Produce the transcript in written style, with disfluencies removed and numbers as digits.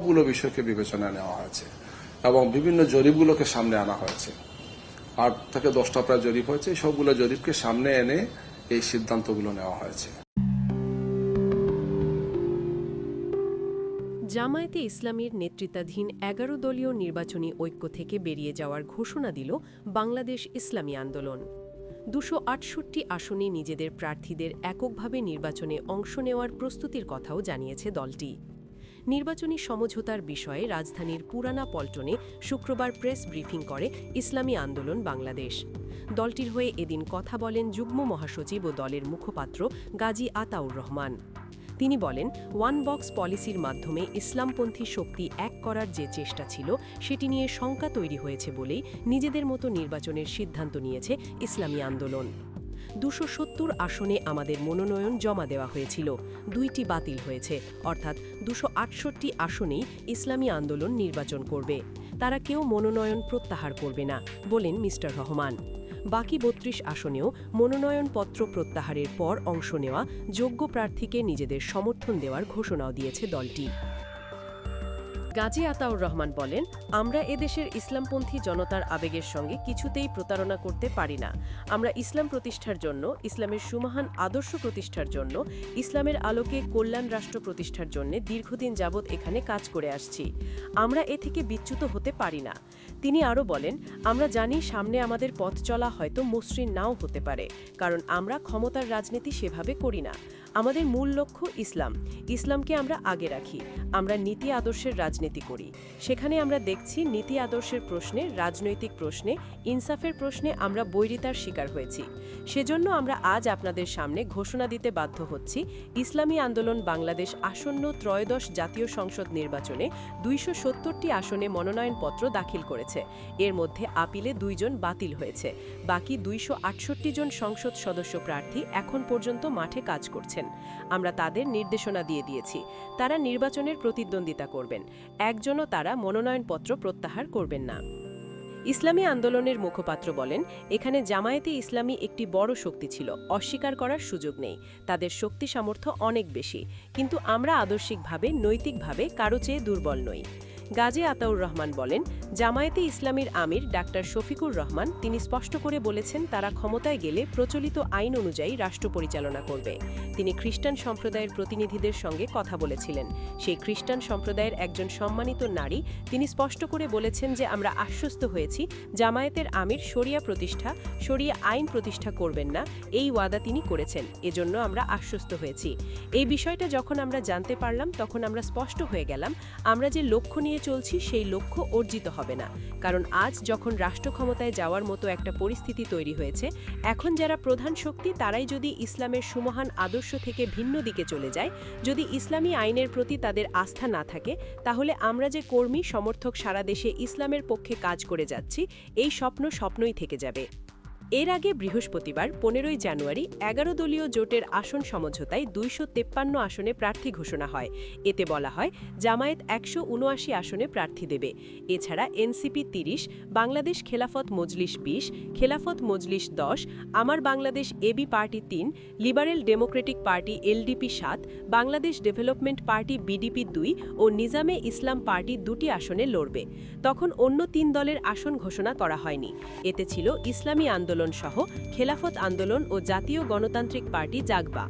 সবগুলো বিষয়কে বিবেচনায় নেওয়া হয়েছে এবং বিভিন্ন জরিপগুলোকে সামনে আনা হয়েছে। 8 থেকে 10টা প্রায় জরিপ হয়েছে, সবগুলো জরিপকে সামনে এনে এই সিদ্ধান্তগুলো নেওয়া হয়েছে। জামায়াতে ইসলামীর নেতৃত্বাধীন 11 দলীয় নির্বাচনী ঐক্য থেকে বেরিয়ে যাওয়ার ঘোষণা দিল বাংলাদেশ ইসলামী আন্দোলন। 268 আসনে নিজেদের প্রার্থীদের এককভাবে নির্বাচনে অংশ নেওয়ার প্রস্তুতির কথাও জানিয়েছে দলটি। নির্বাচনী সমঝোতার বিষয়ে রাজধানীর পুরানা পল্টনে শুক্রবার প্রেস ব্রিফিং করে ইসলামী আন্দোলন বাংলাদেশ। দলটির হয়ে এদিন কথা বলেন যুগ্ম মহাসচিব ও দলের মুখপাত্র গাজী আতাউর রহমান। তিনি বলেন, ওয়ান বক্স পলিসির মাধ্যমে ইসলামপন্থী শক্তি এক করার যে চেষ্টা ছিল সেটি নিয়ে শঙ্কা তৈরি হয়েছে বলেই নিজেদের মতো নির্বাচনের সিদ্ধান্ত নিয়েছে ইসলামী আন্দোলন। 270 আসনে আমাদের মনোনয়ন জমা দেওয়া হয়েছিল, 2টি বাতিল হয়েছে, অর্থাৎ 268 আসনেই ইসলামী আন্দোলন নির্বাচন করবে। তারা কেউ মনোনয়ন প্রত্যাহার করবে না, বলেন মিস্টার রহমান। বাকি 32 আসনেও মনোনয়নপত্র প্রত্যাহারের পর অংশ নেওয়া যোগ্য প্রার্থীকে নিজেদের সমর্থন দেওয়ার ঘোষণাও দিয়েছে দলটি। গাজী আতাউর রহমান বলেন, আমরা এদেশের ইসলামপন্থী জনতার আবেগের সঙ্গে কিছুতেই প্রতারণা করতে পারি না। আমরা ইসলাম প্রতিষ্ঠার জন্য, ইসলামের সুমহান আদর্শ প্রতিষ্ঠার জন্য, ইসলামের আলোকে কল্যাণ রাষ্ট্র প্রতিষ্ঠার জন্য দীর্ঘদিন যাবৎ এখানে কাজ করে আসছি। আমরা এ থেকে বিচ্যুত হতে পারি না। তিনি আরও বলেন, আমরা জানি সামনে আমাদের পথ চলা হয়তো মসৃণ নাও হতে পারে, কারণ আমরা ক্ষমতার রাজনীতি সেভাবে করি না। আমাদের মূল লক্ষ্য ইসলাম। ইসলামকে আমরা আগে রাখি। আমরা নীতি আদর্শের রাজনীতি করি। সেখানে আমরা দেখছি নীতি আদর্শের প্রশ্নে, রাজনৈতিক প্রশ্নে, ইনসাফের প্রশ্নে আমরা বৈরিতার শিকার হয়েছি। সেজন্য আমরা আজ আপনাদের সামনে ঘোষণা দিতে বাধ্য হচ্ছি, ইসলামী আন্দোলন বাংলাদেশ আসন্ন ত্রয়োদশ জাতীয় সংসদ নির্বাচনে 270টি আসনে মনোনয়নপত্র দাখিল করেছে। এর মধ্যে আপিলে 2 জন বাতিল হয়েছে। বাকি 268 জন সংসদ সদস্য প্রার্থী এখন পর্যন্ত মাঠে কাজ করছেন। আমরা তাদের নির্দেশনা দিয়ে দিয়েছি, তারা নির্বাচনের প্রতিদ্বন্দ্বিতা করবেন। একজনও তারা মনোনয়নপত্র প্রত্যাহার করবেন না। ইসলামী আন্দোলনের মুখপাত্র বলেন, এখানে জামায়াতে ইসলামী একটি বড় শক্তি ছিল, অস্বীকার করার সুযোগ নেই। তাদের শক্তি সামর্থ্য অনেক বেশি, কিন্তু আমরা আদর্শিকভাবে, নৈতিকভাবে কারো চেয়ে দুর্বল নই। গাজী আতাউর রহমান বলেন, জামায়াতে ইসলামীর আমির ডাক্তার শফিকুর রহমান তিনি স্পষ্ট করে বলেছেন তারা ক্ষমতায় গেলে প্রচলিত আইন অনুযায়ী রাষ্ট্র পরিচালনা করবে। তিনি খ্রিস্টান সম্প্রদায়ের প্রতিনিধিদের সঙ্গে কথা বলেছিলেন। সেই খ্রিস্টান সম্প্রদায়ের একজন সম্মানিত নারী তিনি স্পষ্ট করে বলেছেন যে আমরা আশ্বস্ত হয়েছি জামায়াতের আমির শরিয়া প্রতিষ্ঠা, শরিয়া আইন প্রতিষ্ঠা করবেন না, এই ওয়াদা তিনি করেছেন। এজন্য আমরা আশ্বস্ত হয়েছি। এই বিষয়টা যখন আমরা জানতে পারলাম তখন আমরা স্পষ্ট হয়ে গেলাম আমরা যে লক্ষ্য নিয়ে চলছি সেই লক্ষ্য অর্জিত হবে না। কারণ আজ যখন রাষ্ট্র ক্ষমতায় যাওয়ার মতো একটা পরিস্থিতি তৈরি হয়েছে, এখন যারা প্রধান শক্তি তারাই যদি ইসলামের সুমহান আদর্শ থেকে ভিন্ন দিকে চলে যায়, যদি ইসলামী আইনের প্রতি তাদের আস্থা না থাকে, তাহলে আমরা যে কর্মী সমর্থক সারা দেশে ইসলামের পক্ষে কাজ করে যাচ্ছি, এই স্বপ্নই থেকে যাবে। এর আগে বৃহস্পতিবার 15 জানুয়ারি 11 দলীয় জোটের আসন সমঝোতায় 253 আসনে প্রার্থী ঘোষণা হয়। এতে বলা হয় জামায়াত 179 আসনে প্রার্থী দেবে। এছাড়া এনসিপি 30, বাংলাদেশ খেলাফত মজলিস 20, খেলাফত Majlis 10, Amar Bangladesh AB party 3, liberal democratic party LDP 7, Bangladesh development party BDP 2 ও নিজামে ইসলাম পার্টি 2টি আসনে লড়বে। তখন অন্য 3 দলের আসন ঘোষণা করা হয়নি। এতে ছিল ইসলামী আন্দোলন সহ খেলাফত আন্দোলন ও জাতীয় গণতান্ত্রিক পার্টি জাগবা।